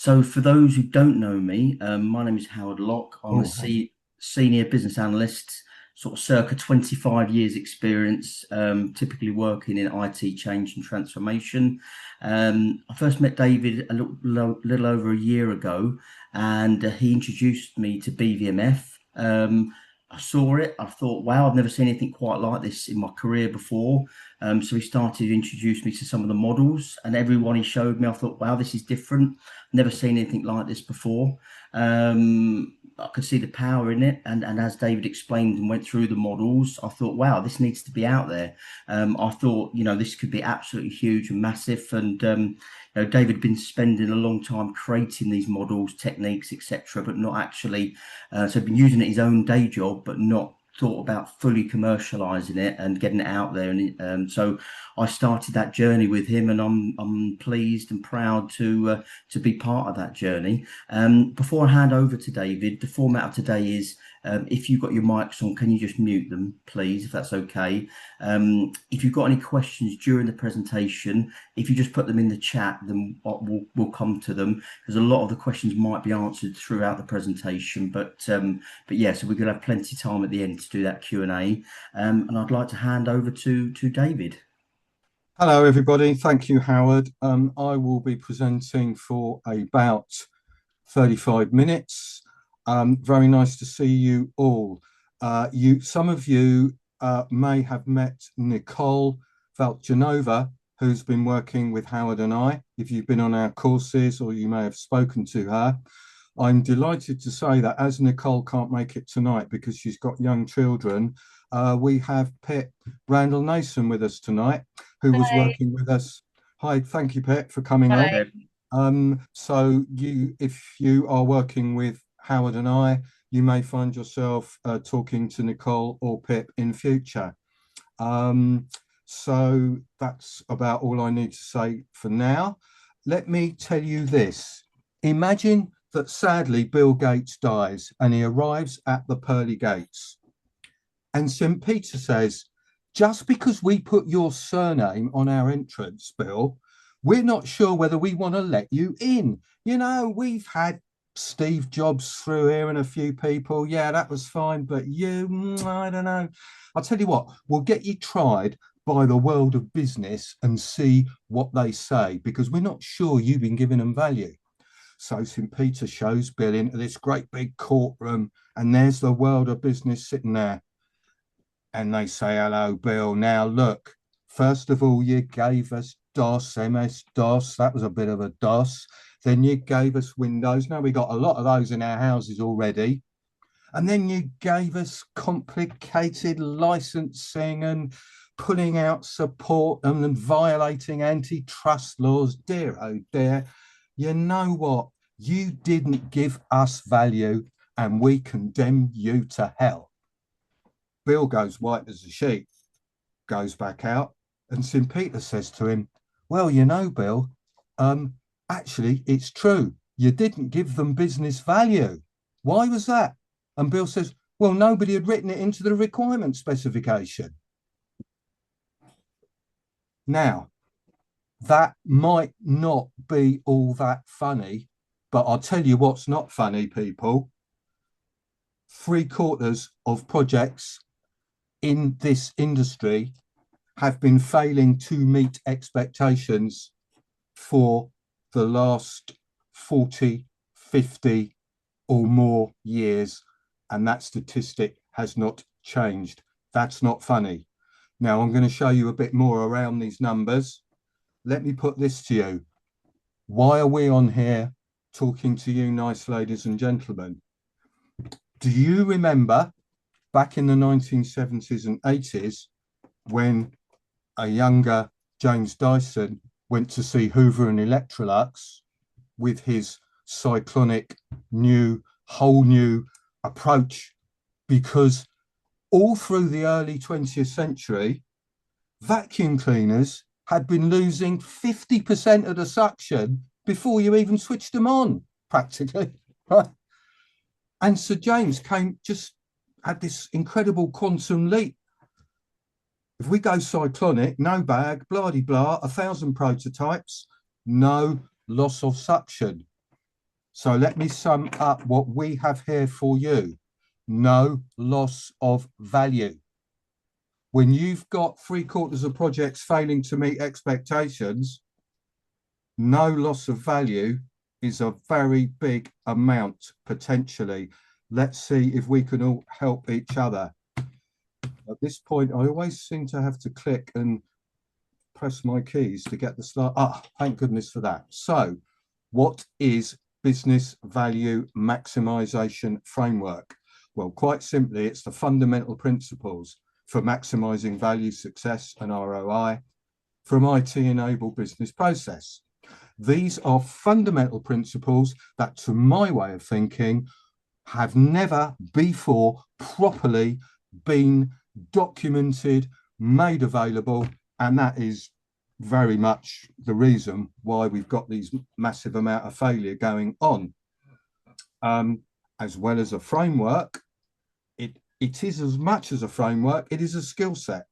So, for those who don't know me, my name is Howard Locke. I'm a Oh, hey. senior business analyst, sort of circa 25 years experience, typically working in IT change and transformation. I first met David a little over a year ago, and he introduced me to BVMF. I saw it. I thought, wow, I've never seen anything quite like this in my career before. So he started to introduce me to some of the models, and everyone he showed me, I thought, wow, this is different. Never seen anything like this before. I could see the power in it, and as David explained and went through the models, I thought, wow, this needs to be out there. I thought, this could be absolutely huge and massive. And David had been spending a long time creating these models, techniques, etc., but not actually. So, been using it his own day job, but not thought about fully commercializing it and getting it out there. And so I started that journey with him, and I'm pleased and proud to be part of that journey. Before I hand over to David, the format of today is if you've got your mics on, can you just mute them, please, if that's okay? If you've got any questions during the presentation, if you just put them in the chat, then we'll come to them, because a lot of the questions might be answered throughout the presentation. But yeah, so we're going to have plenty of time at the end to do that Q&A. And I'd like to hand over to David. Hello, everybody. Thank you, Howard. I will be presenting for about 35 minutes. Very nice to see you all. Some of you may have met Nicole Valtjanova, who's been working with Howard and I. If you've been on our courses, or you may have spoken to her. I'm delighted to say that as Nicole can't make it tonight because she's got young children, we have Pip Randall Nason with us tonight, who was Hi. working with us. Hi, thank you, Pip, for coming Hi, on. Hi. Pip. So if you are working with Howard and I, you may find yourself talking to Nicole or Pip in future. So that's about all I need to say for now. Let me tell you this. Imagine that sadly Bill Gates dies and he arrives at the pearly gates. And St. Peter says, just because we put your surname on our entrance, Bill, we're not sure whether we want to let you in. We've had Steve Jobs through here and a few people. Yeah, that was fine. But I don't know. I'll tell you what, we'll get you tried by the world of business and see what they say, because we're not sure you've been giving them value. So St. Peter shows Bill into this great big courtroom, and there's the world of business sitting there. And they say, hello, Bill. Now, look, first of all, you gave us DOS, MS-DOS. That was a bit of a DOS. Then you gave us Windows. Now, we got a lot of those in our houses already. And then you gave us complicated licensing and pulling out support and violating antitrust laws. Dear, oh dear. You know what? You didn't give us value, and we condemn you to hell. Bill goes white as a sheet, goes back out, and St. Peter says to him, well, Bill, actually, it's true. You didn't give them business value. Why was that? And Bill says, well, nobody had written it into the requirement specification. Now, that might not be all that funny, but I'll tell you what's not funny, people. 3/4 of projects in this industry have been failing to meet expectations for the last 40, 50 or more years, and that statistic has not changed. That's not funny. Now, I'm going to show you a bit more around these numbers. Let me put this to you. Why are we on here talking to you nice ladies and gentlemen? Do you remember back in the 1970s and 80s when a younger James Dyson went to see Hoover and Electrolux with his cyclonic whole new approach? Because all through the early 20th century, vacuum cleaners had been losing 50% of the suction before you even switched them on, practically. Right? And Sir James just had this incredible quantum leap. If we go cyclonic, no bag, blah de blah, 1,000 prototypes, no loss of suction. So let me sum up what we have here for you. No loss of value. When you've got 3/4 of projects failing to meet expectations, no loss of value is a very big amount potentially. Let's see if we can all help each other. At this point, I always seem to have to click and press my keys to get the slide. Ah, thank goodness for that. So what is business value maximization framework? Well, quite simply, it's the fundamental principles for maximizing value, success, and ROI from IT-enabled business process. These are fundamental principles that, to my way of thinking, have never before properly been documented, made available, and that is very much the reason why we've got these massive amount of failure going on. As well as a framework, it is as much as a framework, it is a skill set,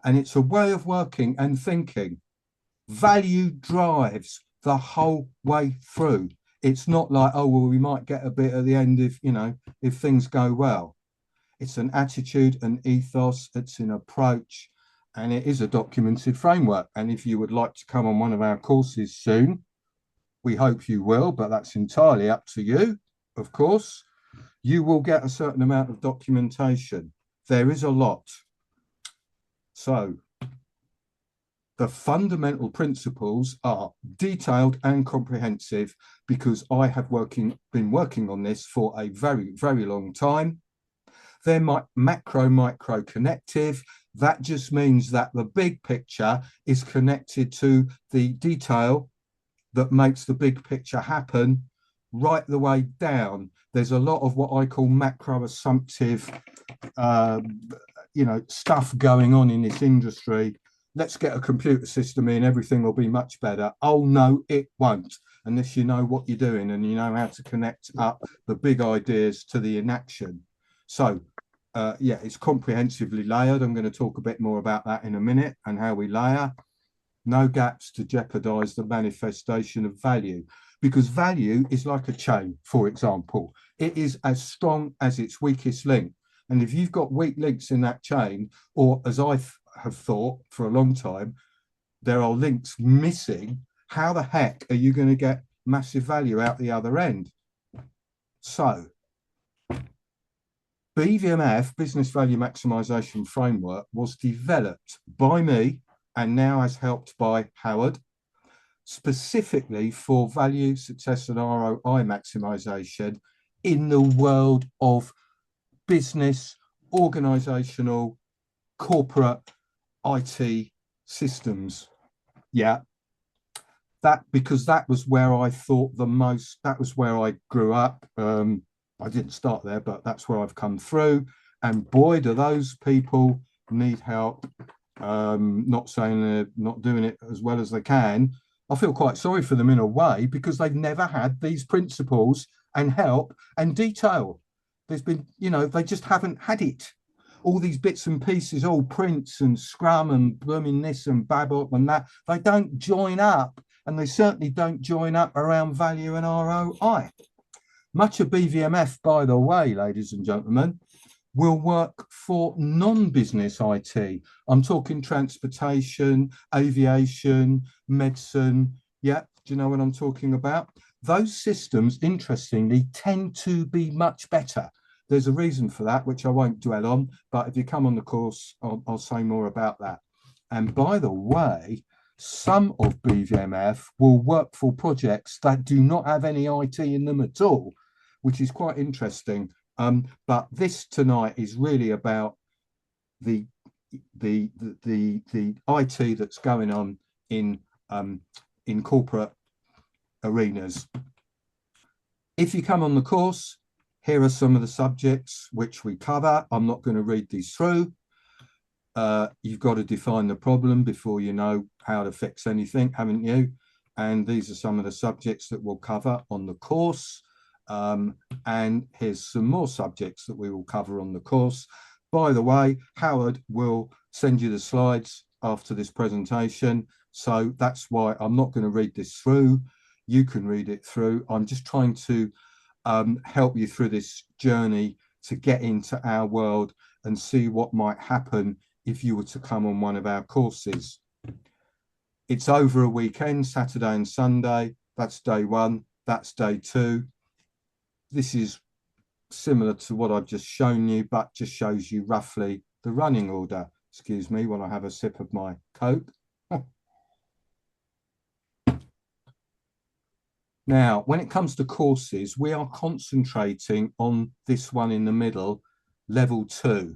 and it's a way of working and thinking. Value drives the whole way through. It's not like, oh, well, we might get a bit at the end if, you know, if things go well. It's an attitude, an ethos, it's an approach, and it is a documented framework. And if you would like to come on one of our courses soon, we hope you will, but that's entirely up to you, of course. You will get a certain amount of documentation. There is a lot. So the fundamental principles are detailed and comprehensive because I have been working on this for a very, very long time. They're micro connective. That just means that the big picture is connected to the detail that makes the big picture happen right the way down. There's a lot of what I call macro assumptive, stuff going on in this industry. Let's get a computer system in, everything will be much better. Oh, no, it won't, unless you know what you're doing and you know how to connect up the big ideas to the inaction. So, it's comprehensively layered. I'm going to talk a bit more about that in a minute and how we layer. No gaps to jeopardize the manifestation of value, because value is like a chain, for example. It is as strong as its weakest link. And if you've got weak links in that chain, or as I have thought for a long time, there are links missing, how the heck are you going to get massive value out the other end? So BVMF, Business Value Maximisation Framework, was developed by me and now is helped by Howard, specifically for value, success, and ROI maximisation in the world of business, organisational, corporate IT systems. Yeah, because that was where I thought the most, that was where I grew up. I didn't start there, but that's where I've come through. And boy, do those people need help. Not saying they're not doing it as well as they can. I feel quite sorry for them in a way because they've never had these principles and help and detail. There's been, they just haven't had it. All these bits and pieces, all Prince and Scrum and blooming this and Babel and that, they don't join up, and they certainly don't join up around value and ROI. Much of BVMF, by the way, ladies and gentlemen, will work for non-business IT. I'm talking transportation, aviation, medicine. Yeah, do you know what I'm talking about? Those systems, interestingly, tend to be much better. There's a reason for that, which I won't dwell on, but if you come on the course, I'll say more about that. And by the way, some of BVMF will work for projects that do not have any IT in them at all, which is quite interesting. But this tonight is really about the IT that's going on in corporate arenas. If you come on the course, here are some of the subjects which we cover. I'm not going to read these through. You've got to define the problem before you know how to fix anything, haven't you? And these are some of the subjects that we'll cover on the course. And here's some more subjects that we will cover on the course. By the way, Howard will send you the slides after this presentation. So that's why I'm not going to read this through. You can read it through. I'm just trying to help you through this journey to get into our world and see what might happen if you were to come on one of our courses. It's over a weekend, Saturday and Sunday. That's day one. That's day two. This is similar to what I've just shown you, but just shows you roughly the running order. Excuse me while I have a sip of my Coke. Now, when it comes to courses, we are concentrating on this one in the middle, level 2.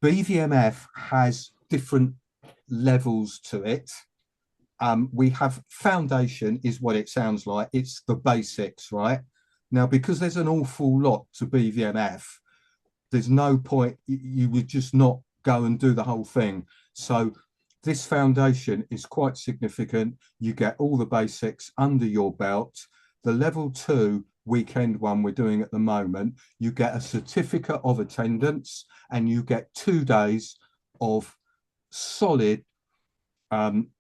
BVMF has different levels to it. We have foundation is what it sounds like. It's the basics, right? Now, because there's an awful lot to BVMF, there's no point, you would just not go and do the whole thing. So this foundation is quite significant. You get all the basics under your belt. The level 2 weekend one we're doing at the moment, you get a certificate of attendance and you get 2 days of solid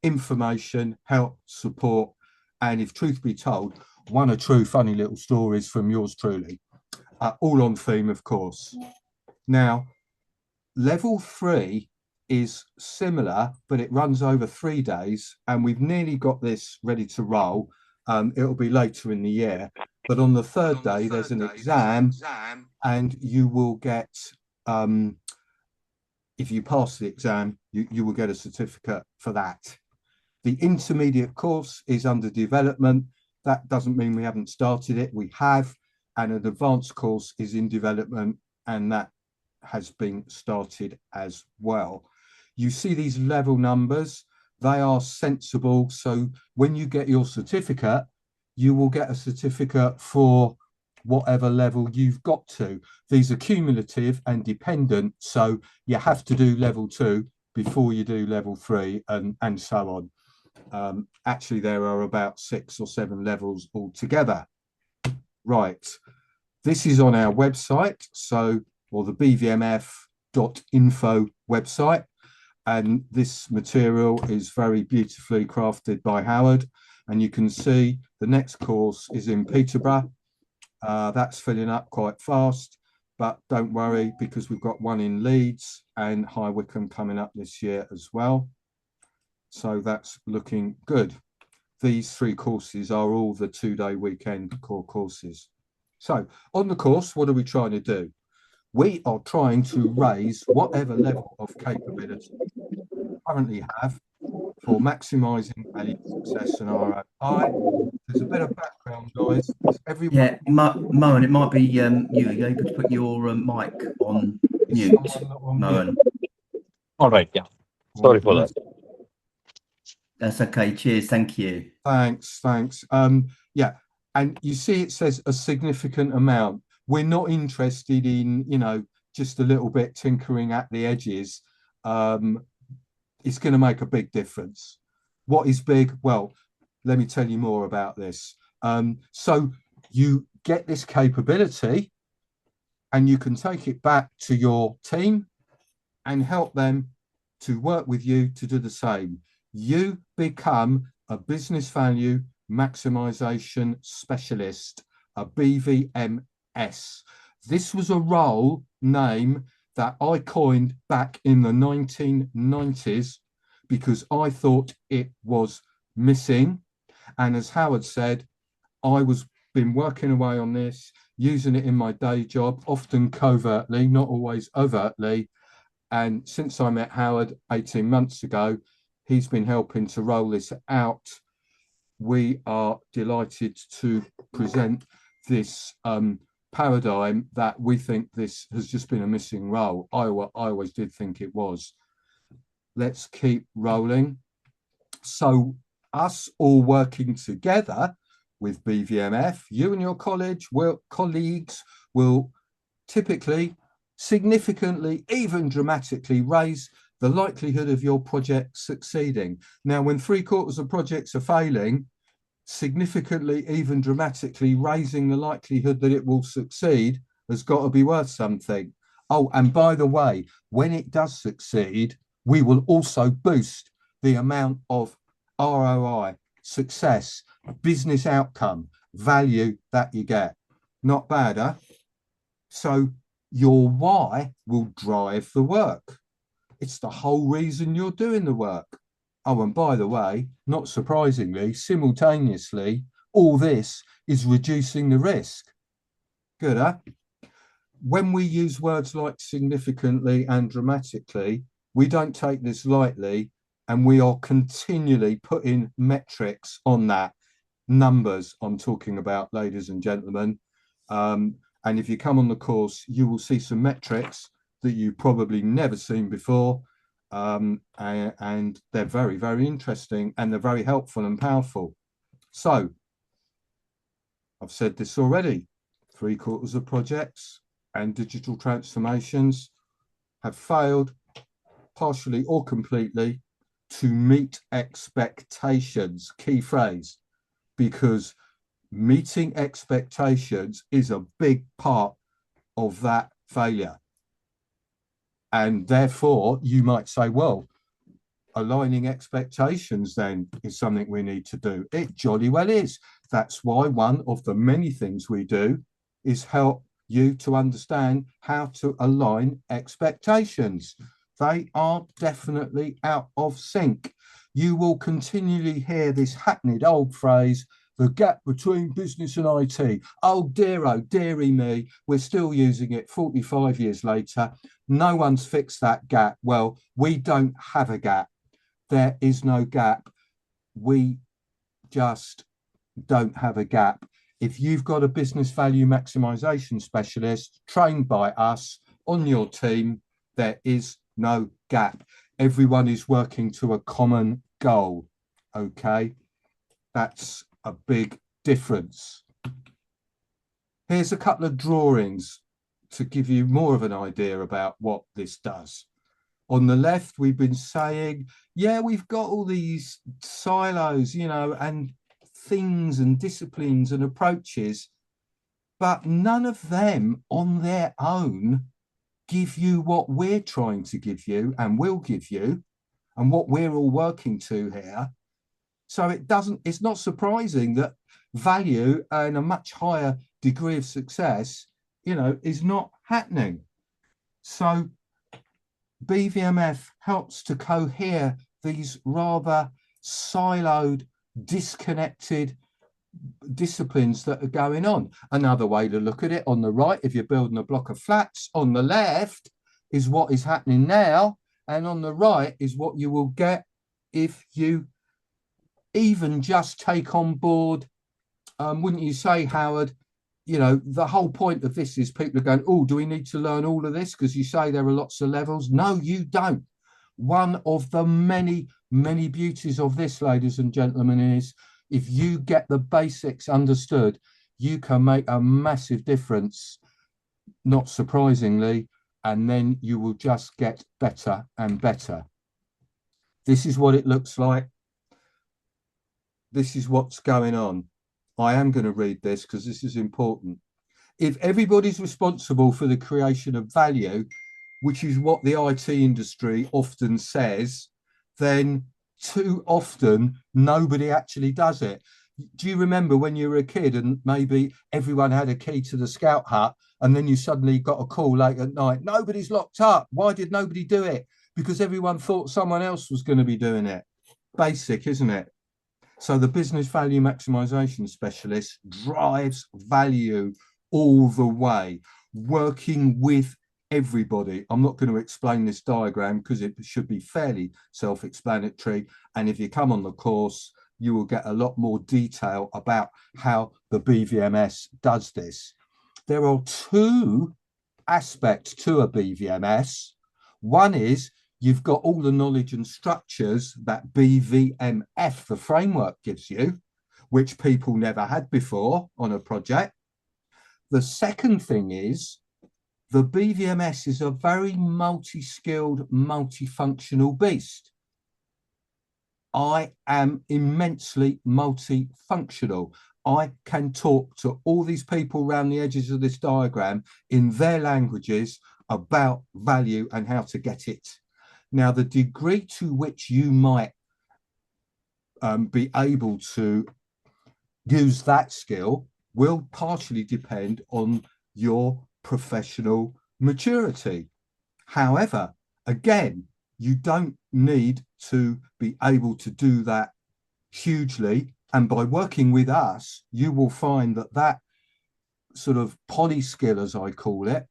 information, help, support, and if truth be told, one or two funny little stories from yours truly, all on theme, of course. Now, level 3 is similar, but it runs over 3 days, and we've nearly got this ready to roll. It'll be later in the year, but on the third day, there's an exam, and you will get, if you pass the exam, you will get a certificate for that. The intermediate course is under development. That doesn't mean we haven't started it. We have, and an advanced course is in development, and that has been started as well. You see these level numbers, they are sensible. So when you get your certificate, you will get a certificate for whatever level you've got to. These are cumulative and dependent. So you have to do level 2 before you do level 3 and so on. Actually, there are about 6 or 7 levels altogether. Right. This is on our website, or the bvmf.info website. And this material is very beautifully crafted by Howard. And you can see the next course is in Peterborough. That's filling up quite fast, but don't worry because we've got one in Leeds and High Wycombe coming up this year as well. So that's looking good. These 3 courses are all the 2-day weekend core courses. So on the course, what are we trying to do? We are trying to raise whatever level of capability we currently have for maximising a success and ROI. There's a bit of background noise. Everyone, yeah, Moen, it might be you. Are you able to put your mic on mute, Moen? All right, yeah. Sorry for that. That's okay. Cheers. Thank you. Thanks. Yeah, and you see it says a significant amount. We're not interested in, just a little bit tinkering at the edges. It's going to make a big difference. What is big? Well, let me tell you more about this. So you get this capability and you can take it back to your team and help them to work with you to do the same. You become a business value maximisation specialist, a BVMS. This was a role name that I coined back in the 1990s because I thought it was missing. And as Howard said, I was been working away on this, using it in my day job, often covertly, not always overtly. And since I met Howard 18 months ago, he's been helping to roll this out. We are delighted to present this paradigm that we think this has just been a missing role. I always did think it was. Let's keep rolling. So us all working together with BVMF, you and your colleagues will typically, significantly, even dramatically raise the likelihood of your project succeeding. Now, when 3/4 of projects are failing, significantly, even dramatically raising the likelihood that it will succeed has got to be worth something. Oh, and by the way, when it does succeed, we will also boost the amount of ROI, success business outcome, value that you get. Not bad, huh? So your why will drive the work. It's the whole reason you're doing the work. Oh, and by the way, not surprisingly, simultaneously, all this is reducing the risk. Good, huh? When we use words like significantly and dramatically, we don't take this lightly, and we are continually putting metrics on that. Numbers I'm talking about, ladies and gentlemen. And if you come on the course, you will see some metrics that you've probably never seen before. And they're very, very interesting, and they're very helpful and powerful. So I've said this already, 3/4 of projects and digital transformations have failed, partially or completely, to meet expectations. Key phrase, because meeting expectations is a big part of that failure. And therefore, you might say, well, aligning expectations then is something we need to do. It jolly well is. That's why one of the many things we do is help you to understand how to align expectations. They are definitely out of sync. You will continually hear this hackneyed old phrase, the gap between business and IT. Oh dearie me, we're still using it 45 years later. No one's fixed that gap. Well, we don't have a gap. There is no gap. We just don't have a gap. If you've got a business value maximization specialist trained by us on your team, there is no gap. Everyone is working to a common goal. Okay, that's a big difference. Here's a couple of drawings to give you more of an idea about what this does. On the left, we've been saying, yeah, we've got all these silos, you know, and things and disciplines and approaches, but none of them on their own give you what we're trying to give you and will give you and what we're all working to here. So it's not surprising that value and a much higher degree of success, you know, is not happening. So BVMF helps to cohere these rather siloed, disconnected disciplines that are going on. Another way to look at it, on the right, if you're building a block of flats, on the left is what is happening now, and on the right is what you will get if you even just take on board, wouldn't you say, Howard, you know, the whole point of this is people are going, oh, do we need to learn all of this? Because you say there are lots of levels. No, you don't. One of the many, many beauties of this, ladies and gentlemen, is if you get the basics understood, you can make a massive difference, not surprisingly, and then you will just get better and better. This is what it looks like. This is what's going on. I am going to read this because this is important. If everybody's responsible for the creation of value, which is what the IT industry often says, then too often nobody actually does it. Do you remember when you were a kid and maybe everyone had a key to the scout hut and then you suddenly got a call late at night? Nobody's locked up. Why did nobody do it? Because everyone thought someone else was going to be doing it. Basic, isn't it? So the business value maximization specialist drives value all the way, working with everybody. I'm not going to explain this diagram because it should be fairly self-explanatory. And if you come on the course, you will get a lot more detail about how the BVMS does this. There are two aspects to a BVMS. One is you've got all the knowledge and structures that BVMF, the framework, gives you, which people never had before on a project. The second thing is the BVMS is a very multi-skilled, multifunctional beast. I am immensely multifunctional. I can talk to all these people around the edges of this diagram in their languages about value and how to get it. Now, the degree to which you might be able to use that skill will partially depend on your professional maturity. However, again, you don't need to be able to do that hugely. And by working with us, you will find that that sort of poly skill, as I call it,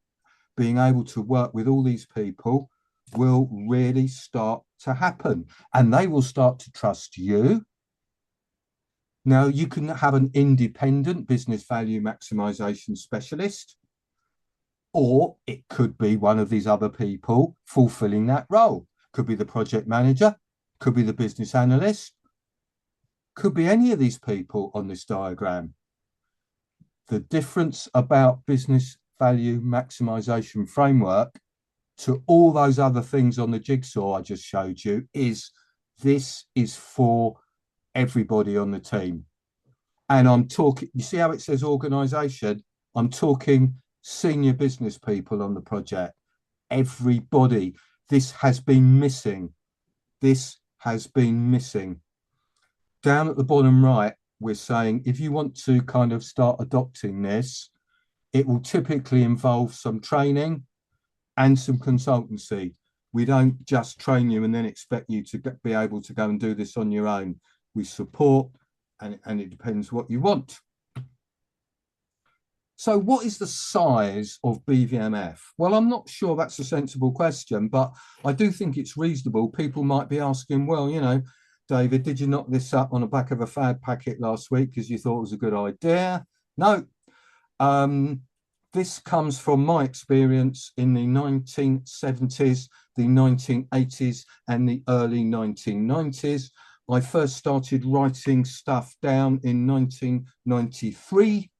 being able to work with all these people will really start to happen, and they will start to trust you. Now, you can have an independent business value maximization specialist, or it could be one of these other people fulfilling that role. Could be the project manager, could be the business analyst, could be any of these people on this diagram. The difference about business value maximization framework to all those other things on the jigsaw I just showed you is this is for everybody on the team. And I'm talking, you see how it says organization? I'm talking senior business people on the project. Everybody. This has been missing. This has been missing. Down at the bottom right, we're saying if you want to kind of start adopting this, it will typically involve some training and some consultancy. We don't just train you and then expect you to be able to go and do this on your own. We support, and it depends what you want. So what is the size of BVMF? Well, I'm not sure that's a sensible question, but I do think it's reasonable. People might be asking, well, you know, David, did you knock this up on the back of a fad packet last week because you thought it was a good idea? No. This comes from my experience in the 1970s, the 1980s, and the early 1990s. I first started writing stuff down in 1993,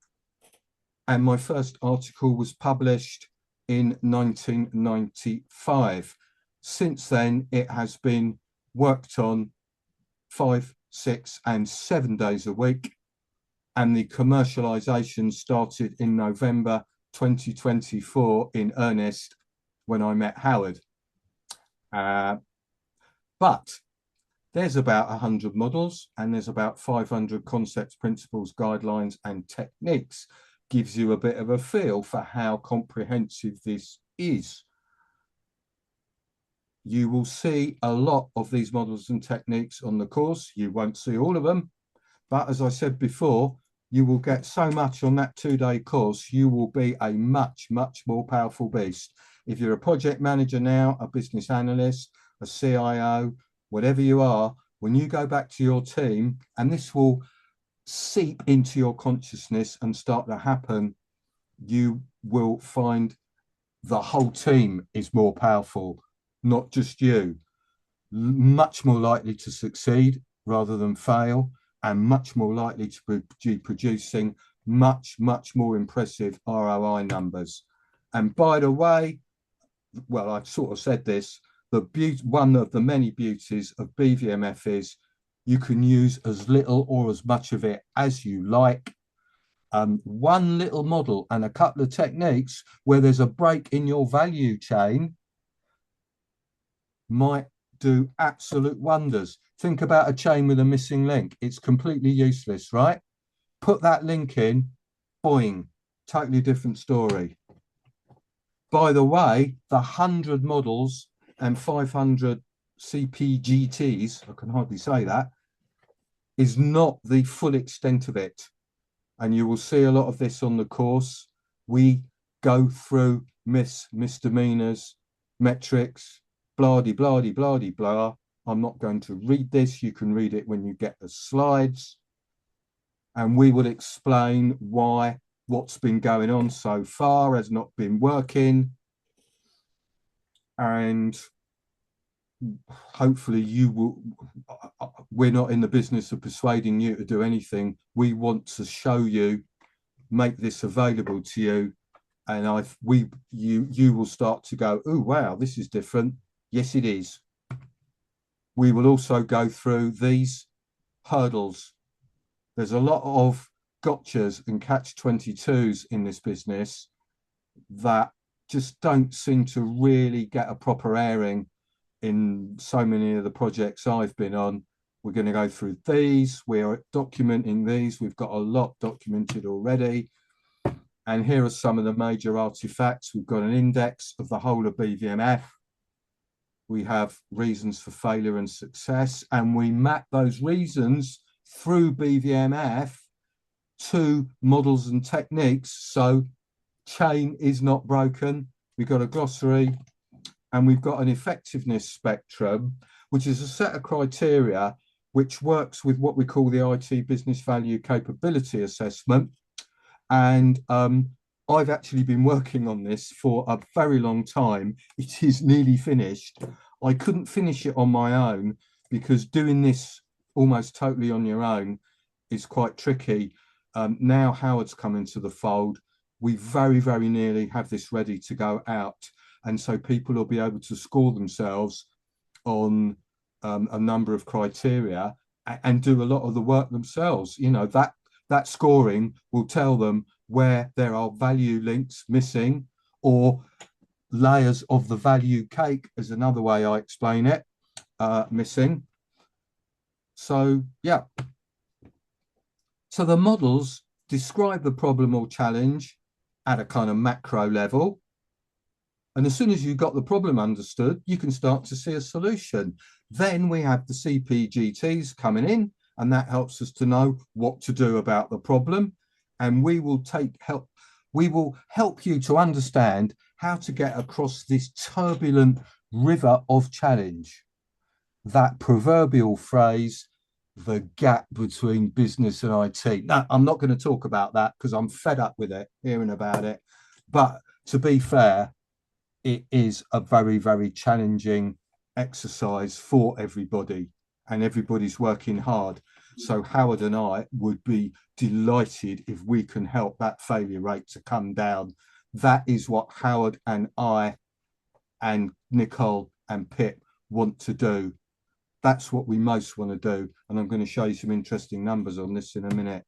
and my first article was published in 1995. Since then, it has been worked on 5, 6, and 7 days a week, and the commercialization started in November 2024 in earnest when I met Howard. But there's about 100 models and there's about 500 concepts, principles, guidelines, and techniques. Gives you a bit of a feel for how comprehensive this is. You will see a lot of these models and techniques on the course. You won't see all of them, but as I said before, you will get so much on that 2-day course, you will be a much, much more powerful beast. If you're a project manager now, a business analyst, a CIO, whatever you are, when you go back to your team, and this will seep into your consciousness and start to happen, you will find the whole team is more powerful, not just you. Much more likely to succeed rather than fail, and much more likely to be producing much, much more impressive ROI numbers. And by the way, well, I've sort of said this, one of the many beauties of BVMF is you can use as little or as much of it as you like. One little model and a couple of techniques where there's a break in your value chain might do absolute wonders. Think about a chain with a missing link. It's completely useless, right? Put that link in, boing, totally different story. By the way, the 100 models and 500 CPGTs, I can hardly say that, is not the full extent of it. And you will see a lot of this on the course. We go through misdemeanors, metrics, blah-de-blah-de-blah-de-blah. I'm not going to read this. You can read it when you get the slides. And we will explain why what's been going on so far has not been working. And hopefully you will, we're not in the business of persuading you to do anything. We want to show you, make this available to you. And you will start to go, oh, wow, this is different. Yes, it is. We will also go through these hurdles. There's a lot of gotchas and catch-22s in this business that just don't seem to really get a proper airing in so many of the projects I've been on. We're going to go through these. We're documenting these. We've got a lot documented already. And here are some of the major artifacts. We've got an index of the whole of BVMF. We have reasons for failure and success, and we map those reasons through BVMF to models and techniques. So chain is not broken. We've got a glossary, and we've got an effectiveness spectrum, which is a set of criteria which works with what we call the IT business value capability assessment. And I've actually been working on this for a very long time. It is nearly finished. I couldn't finish it on my own because doing this almost totally on your own is quite tricky. Now Howard's come into the fold. We very, very nearly have this ready to go out. And so people will be able to score themselves on a number of criteria and do a lot of the work themselves. You know, that scoring will tell them where there are value links missing, or layers of the value cake, is another way I explain it, missing. So, yeah. So the models describe the problem or challenge at a kind of macro level. And as soon as you've got the problem understood, you can start to see a solution. Then we have the CPGTs coming in, and that helps us to know what to do about the problem. And we will help you to understand how to get across this turbulent river of challenge. That proverbial phrase, the gap between business and IT. Now, I'm not going to talk about that because I'm fed up with it, hearing about it. But to be fair, it is a very, very challenging exercise for everybody, and everybody's working hard. So Howard and I would be delighted if we can help that failure rate to come down. That is what Howard and I and Nicole and Pip want to do. That's what we most want to do. And I'm going to show you some interesting numbers on this in a minute.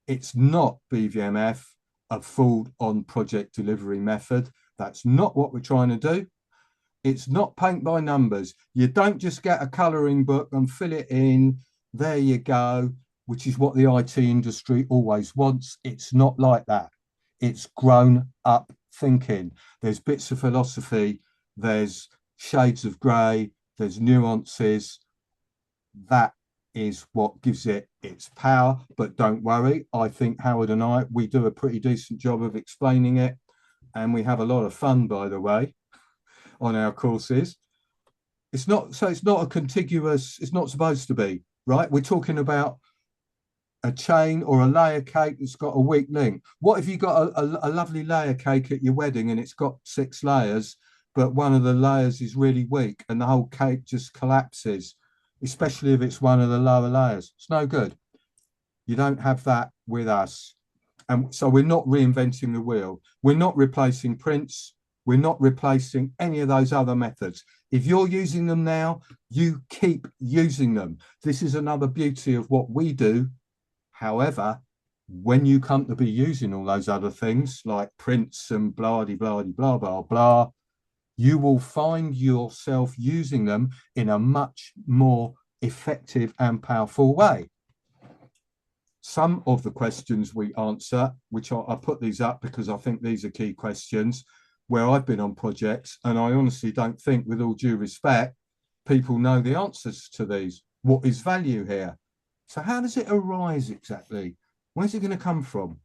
It's not BVMF, a full-on project delivery method. That's not what we're trying to do. It's not paint by numbers. You don't just get a colouring book and fill it in. There you go, which is what the IT industry always wants. It's not like that. It's grown up thinking. There's bits of philosophy, there's shades of grey, there's nuances. That is what gives it its power. But don't worry, I think Howard and I, we do a pretty decent job of explaining it. And we have a lot of fun, by the way, on our courses. It's not a contiguous, it's not supposed to be, right? We're talking about a chain or a layer cake that's got a weak link. What if you got a lovely layer cake at your wedding and it's got 6 layers, but one of the layers is really weak and the whole cake just collapses, especially if it's one of the lower layers? It's no good. You don't have that with us. And so we're not reinventing the wheel. We're not replacing prints. We're not replacing any of those other methods. If you're using them now, you keep using them. This is another beauty of what we do. However, when you come to be using all those other things like prints and blah, blah, blah, blah, blah, you will find yourself using them in a much more effective and powerful way. Some of the questions we answer, which I put these up because I think these are key questions, where I've been on projects, and I honestly don't think, with all due respect, people know the answers to these. What is value here? So how does it arise exactly? Where's it going to come from?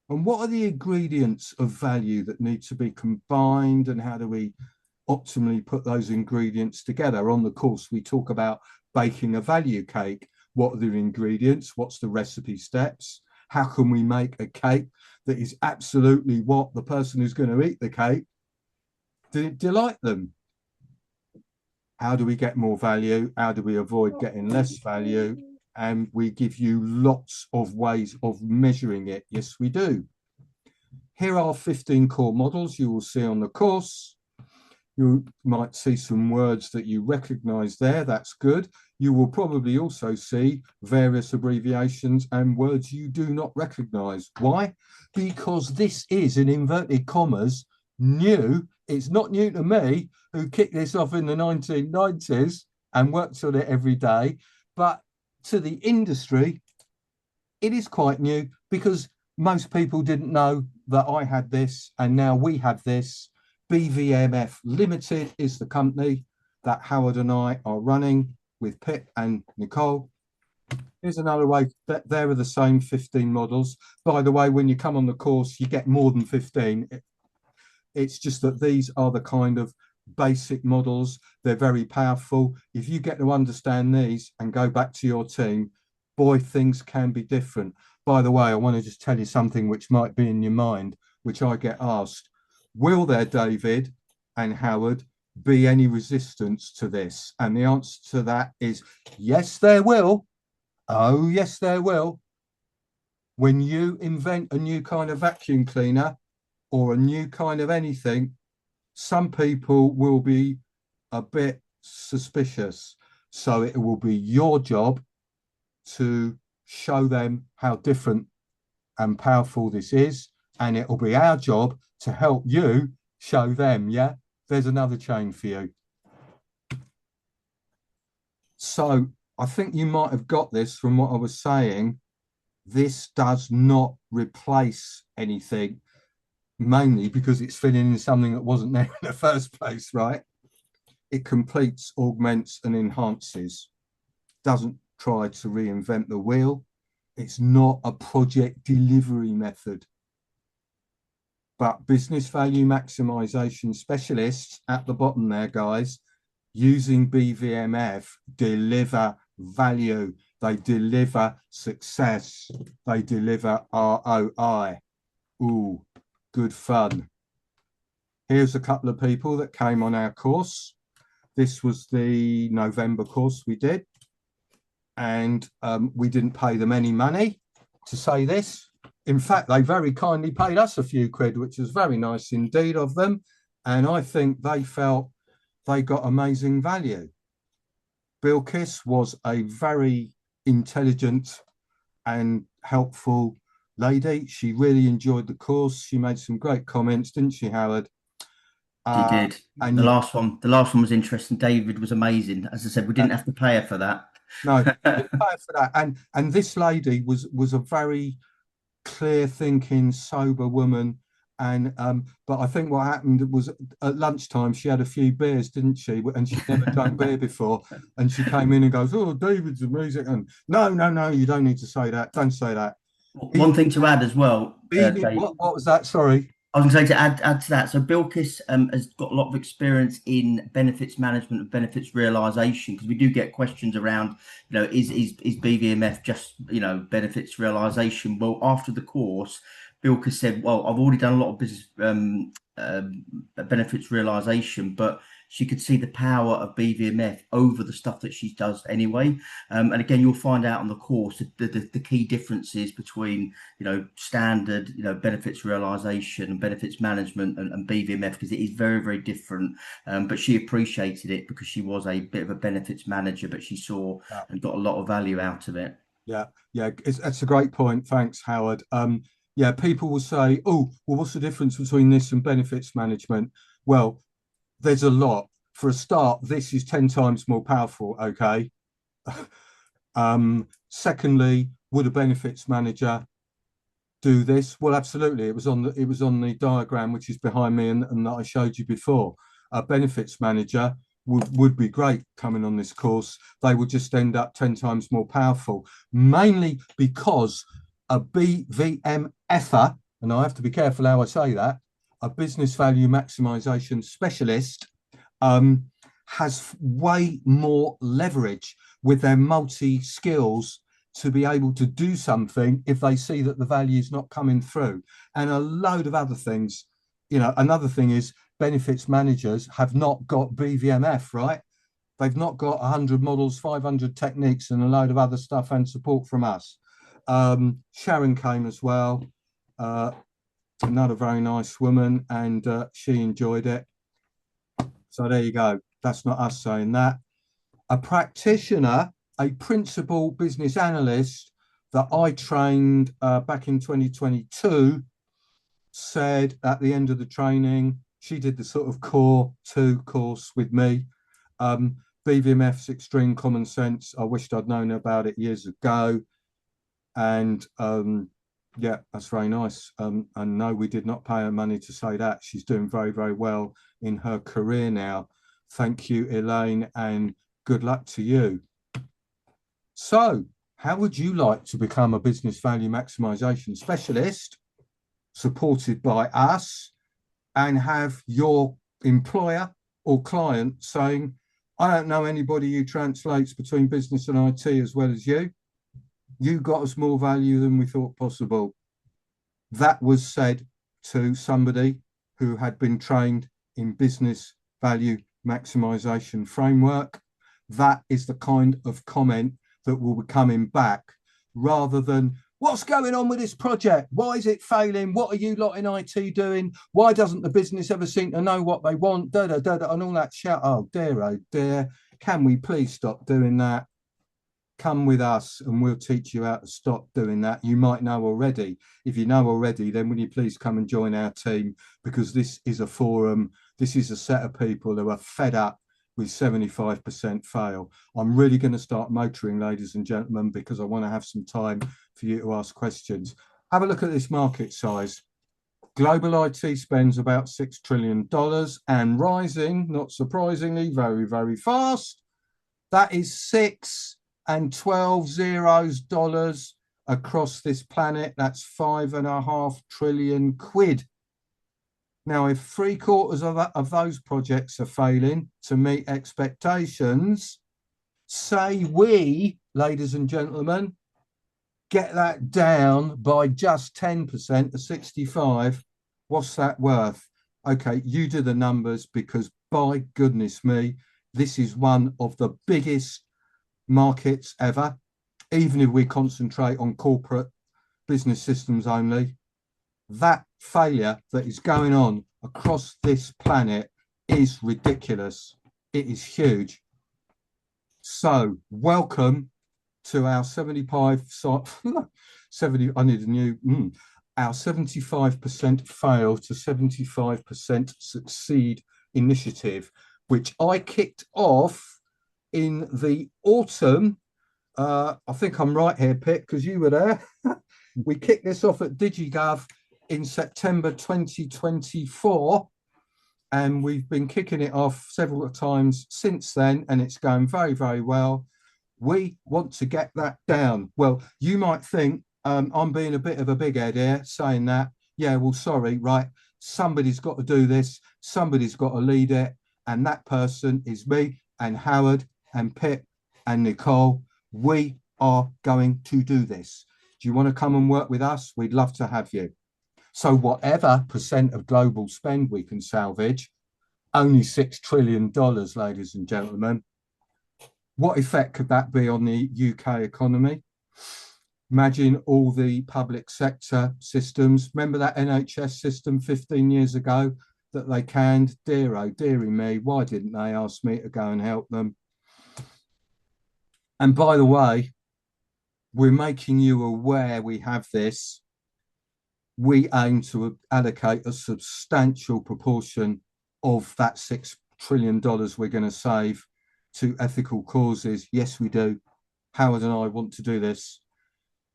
And what are the ingredients of value that need to be combined, and how do we optimally put those ingredients together? On the course, we talk about baking a value cake. What are the ingredients? What's the recipe steps? How can we make a cake that is absolutely what the person who's going to eat the cake, delight them? How do we get more value? How do we avoid getting less value? And we give you lots of ways of measuring it. Yes, we do. Here are 15 core models you will see on the course. You might see some words that you recognize there. That's good. You will probably also see various abbreviations and words you do not recognize. Why? Because this is, in inverted commas, new. It's not new to me, who kicked this off in the 1990s, and worked on it every day. But to the industry, it is quite new because most people didn't know that I had this, and now we have this. BVMF Limited is the company that Howard and I are running with Pip and Nicole. Here's another way that there are the same 15 models. By the way, when you come on the course, you get more than 15. It's just that these are the kind of basic models. They're very powerful. If you get to understand these and go back to your team, boy, things can be different. By the way, I want to just tell you something which might be in your mind, which I get asked. Will there, David and Howard, be any resistance to this? And the answer to that is yes, there will. Oh, yes, there will. When you invent a new kind of vacuum cleaner or a new kind of anything, some people will be a bit suspicious. So it will be your job to show them how different and powerful this is. And it will be our job to help you show them, yeah? There's another chain for you. So I think you might have got this from what I was saying. This does not replace anything, mainly because it's filling in something that wasn't there in the first place, right? It completes, augments, and enhances. Doesn't try to reinvent the wheel. It's not a project delivery method. But business value maximization specialists at the bottom there, guys, using BVMF deliver value. They deliver success. They deliver ROI. Ooh, good fun. Here's a couple of people that came on our course. This was the November course we did. And we didn't pay them any money to say this. In fact, they very kindly paid us a few quid, which was very nice indeed of them. And I think they felt they got amazing value. Bilkis was a very intelligent and helpful lady. She really enjoyed the course. She made some great comments, didn't she, Howard? She did. And the last one was interesting. David was amazing. As I said, we didn't have to pay her for that. No, didn't pay her for that. And this lady was a very clear thinking, sober woman. And but I think what happened was at lunchtime she had a few beers, didn't she? And she'd never done beer before. And she came in and goes, "Oh, David's amazing." And no, you don't need to say that. Don't say that. One thing to add as well. What was that? Sorry. I was going to say to add to that. So Bilkis has got a lot of experience in benefits management and benefits realization, because we do get questions around, is BVMF just, benefits realization? Well, after the course, Bilkis said, well, I've already done a lot of business benefits realization, but she could see the power of BVMF over the stuff that she does anyway. And again, you'll find out on the course the key differences between, standard, benefits realization and benefits management and BVMF, because it is very, very different. But she appreciated it because she was a bit of a benefits manager, but she saw and got a lot of value out of it. Yeah, that's a great point. Thanks, Howard. Yeah, people will say, oh, well, what's the difference between this and benefits management? Well, there's a lot. For a start, this is 10 times more powerful, okay? Secondly, would a benefits manager do this? Well, absolutely. It was on the diagram which is behind me and that I showed you before. A benefits manager would be great coming on this course. They would just end up 10 times more powerful, mainly because a BVMFer, and I have to be careful how I say that, a business value maximization specialist has way more leverage with their multi skills to be able to do something if they see that the value is not coming through, and a load of other things. Another thing is benefits managers have not got BVMF, right? They've not got 100 models, 500 techniques, and a load of other stuff and support from us. Sharon came as well. Another very nice woman, and she enjoyed it. So there you go. That's not us saying that. A practitioner, a principal business analyst that I trained back in 2022 said at the end of the training, she did the sort of core 2 course with me, BVMF's extreme common sense. I wished I'd known about it years ago. And yeah, that's very nice. And no, we did not pay her money to say that. She's doing very, very well in her career now. Thank you, Elaine, and good luck to you. So, how would you like to become a business value maximization specialist supported by us and have your employer or client saying, I don't know anybody who translates between business and IT as well as you. You got us more value than we thought possible. That was said to somebody who had been trained in business value maximization framework. That is the kind of comment that will be coming back, rather than what's going on with this project? Why is it failing? What are you lot in IT doing? Why doesn't the business ever seem to know what they want? Da, da, da, da, and all that shout. Oh dear. Can we please stop doing that? Come with us and we'll teach you how to stop doing that. You might know already. If you know already, then will you please come and join our team? Because this is a forum. This is a set of people who are fed up with 75% fail. I'm really going to start motoring, ladies and gentlemen, because I want to have some time for you to ask questions. Have a look at this market size. Global IT spends about $6 trillion and rising, not surprisingly, very, very fast. That is 6 and 12 zeros dollars across this planet. That's 5.5 trillion quid. Now, if 3/4 of those projects are failing to meet expectations, say we, ladies and gentlemen, get that down by just 10% to 65, what's that worth? Okay, you do the numbers, because by goodness me, this is one of the biggest markets ever. Even if we concentrate on corporate business systems only, that failure that is going on across this planet is ridiculous. It is huge. So welcome to our 75% fail to 75% succeed initiative, which I kicked off in the autumn. I think I'm right here, Pip, because you were there. We kicked this off at DigiGov in September 2024, and we've been kicking it off several times since then, and it's going very, very well. We want to get that down. Well, you might think I'm being a bit of a big head here saying that. Yeah, well, sorry, right? Somebody's got to do this. Somebody's got to lead it, and that person is me and Howard and Pip and Nicole. We are going to do this. Do you want to come and work with us? We'd love to have you. So whatever percent of global spend we can salvage, only $6 trillion, ladies and gentlemen. What effect could that be on the UK economy? Imagine all the public sector systems. Remember that NHS system 15 years ago that they canned? Dear, oh, dearie me, why didn't they ask me to go and help them? And by the way, we're making you aware we have this. We aim to allocate a substantial proportion of that $6 trillion we're going to save to ethical causes. Yes, we do. Howard and I want to do this,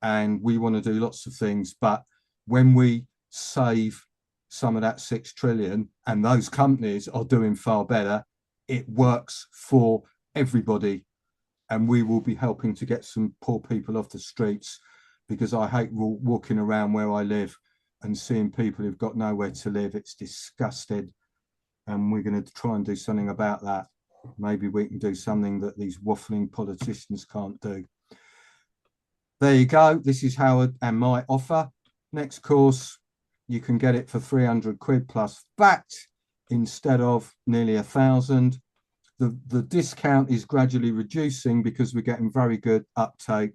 and we want to do lots of things. But when we save some of that 6 trillion and those companies are doing far better, it works for everybody. And we will be helping to get some poor people off the streets, because I hate walking around where I live and seeing people who've got nowhere to live. It's disgusting. And we're going to try and do something about that. Maybe we can do something that these waffling politicians can't do. There you go. This is Howard and my offer. Next course, you can get it for 300 quid plus VAT instead of nearly 1,000. The discount is gradually reducing because we're getting very good uptake.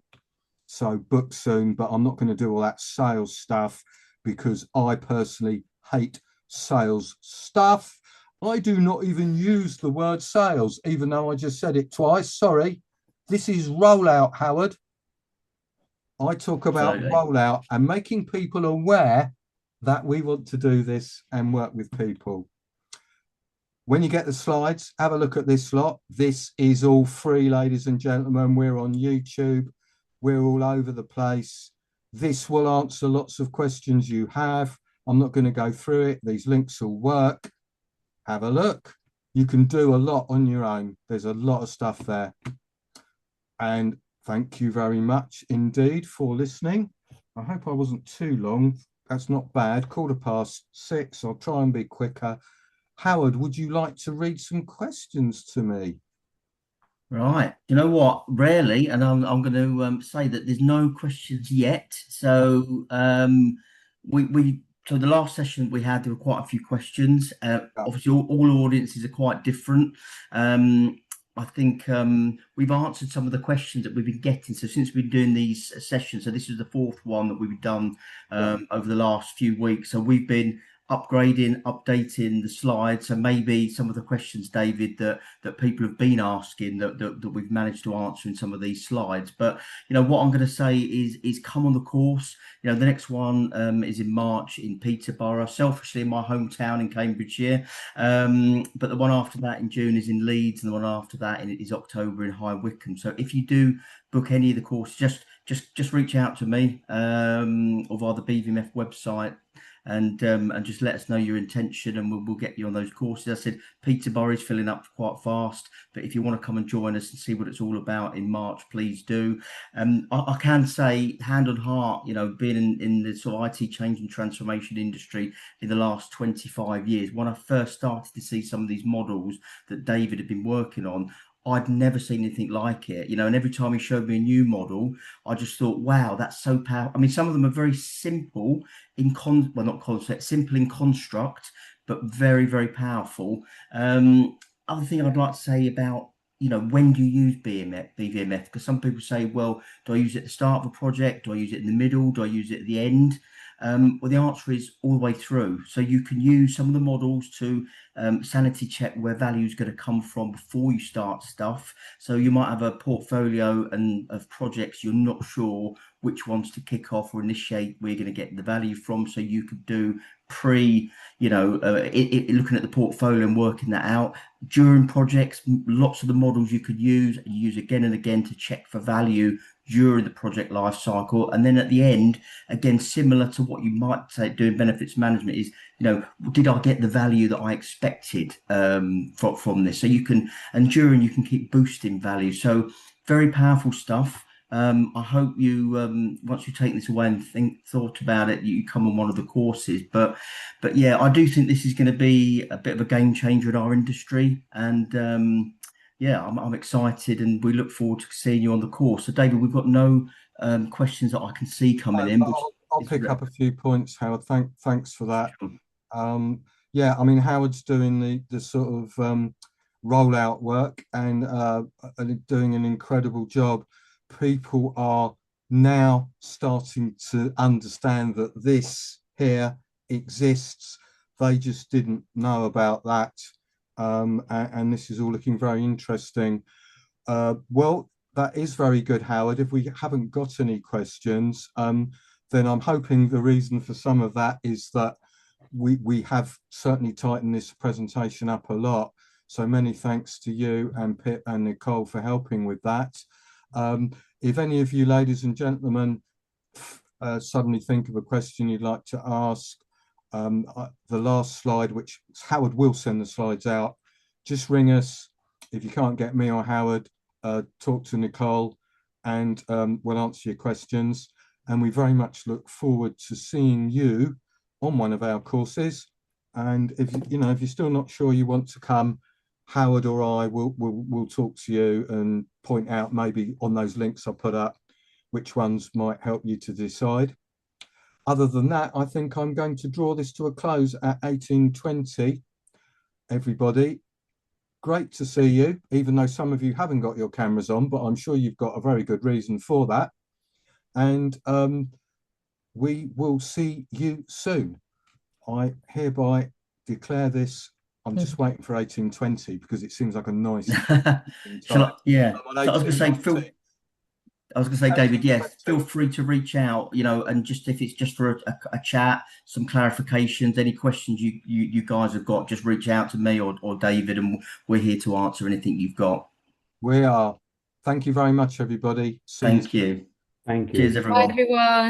So book soon, but I'm not going to do all that sales stuff because I personally hate sales stuff. I do not even use the word sales, even though I just said it twice. Sorry. This is rollout, Howard. I talk about rollout and making people aware that we want to do this and work with people. when you get the slides, have a look at this lot. This is all free, ladies and gentlemen. We're on YouTube. We're all over the place. This will answer lots of questions you have. I'm not going to go through it. These links will work. Have a look. You can do a lot on your own. There's a lot of stuff there. And thank you very much indeed for listening. I hope I wasn't too long. That's not bad. 6:15. I'll try and be quicker. Howard, would you like to read some questions to me? Right. You know what? Rarely, and I'm going to say that there's no questions yet. So so the last session we had, there were quite a few questions. Obviously, all audiences are quite different. I think we've answered some of the questions that we've been getting. So since we've been doing these sessions, so this is the fourth one that we've done over the last few weeks. So we've been upgrading, updating the slides. So maybe some of the questions, David, that people have been asking that we've managed to answer in some of these slides. But what I'm going to say is come on the course. The next one is in March in Peterborough, selfishly in my hometown in Cambridgeshire. But the one after that in June is in Leeds, and the one after that is October in High Wycombe. So if you do book any of the courses, just reach out to me or via the BVMF website. And just let us know your intention, and we'll get you on those courses. I said Peterborough is filling up quite fast, but if you want to come and join us and see what it's all about in March, please do. I can say, hand on heart, being in the sort of IT change and transformation industry in the last 25 years, when I first started to see some of these models that David had been working on, I'd never seen anything like it, and every time he showed me a new model, I just thought, wow, that's so powerful. I mean, some of them are very simple not concept, simple in construct, but very, very powerful. Other thing I'd like to say about, when do you use BVMF? Because some people say, well, do I use it at the start of a project? Do I use it in the middle? Do I use it at the end? Well, the answer is all the way through. So you can use some of the models to sanity check where value is going to come from before you start stuff. So you might have a portfolio of projects you're not sure which ones to kick off or initiate where you're going to get the value from. So you could do looking at the portfolio and working that out. During projects, lots of the models you could use and use again and again to check for value during the project life cycle. And then at the end, again, similar to what you might say doing benefits management is, did I get the value that I expected from this? So you can keep boosting value. So very powerful stuff. I hope you once you take this away and thought about it, you come on one of the courses. But yeah, I do think this is going to be a bit of a game changer in our industry, and yeah, I'm excited, and we look forward to seeing you on the course. So David, we've got no questions that I can see coming in. I'll pick up a few points, Howard. Thanks for that. Yeah, I mean, Howard's doing the sort of rollout work and doing an incredible job. People are now starting to understand that this here exists. They just didn't know about that. And this is all looking very interesting. Well, that is very good, Howard. If we haven't got any questions, then I'm hoping the reason for some of that is that we have certainly tightened this presentation up a lot. So many thanks to you and Pip and Nicole for helping with that. If any of you ladies and gentlemen suddenly think of a question you'd like to ask, the last slide, which Howard will send the slides out, just ring us. If you can't get me or Howard, talk to Nicole and we'll answer your questions. And we very much look forward to seeing you on one of our courses. And if you're still not sure you want to come, Howard or I will talk to you and point out maybe on those links I put up which ones might help you to decide. Other than that, I think I'm going to draw this to a close at 18:20. Everybody, great to see you, even though some of you haven't got your cameras on, but I'm sure you've got a very good reason for that. And we will see you soon. I hereby declare this. I'm just waiting for 18:20 because it seems like a nice. Yeah. So I was going to say, I was going to say, David, yes, feel free to reach out, you know, and just if it's just for a chat, some clarifications, any questions you guys have got, just reach out to me or David, and we're here to answer anything you've got. We are. Thank you very much, everybody. See you Thank you. Thank you. Cheers, Bye, everyone. everyone.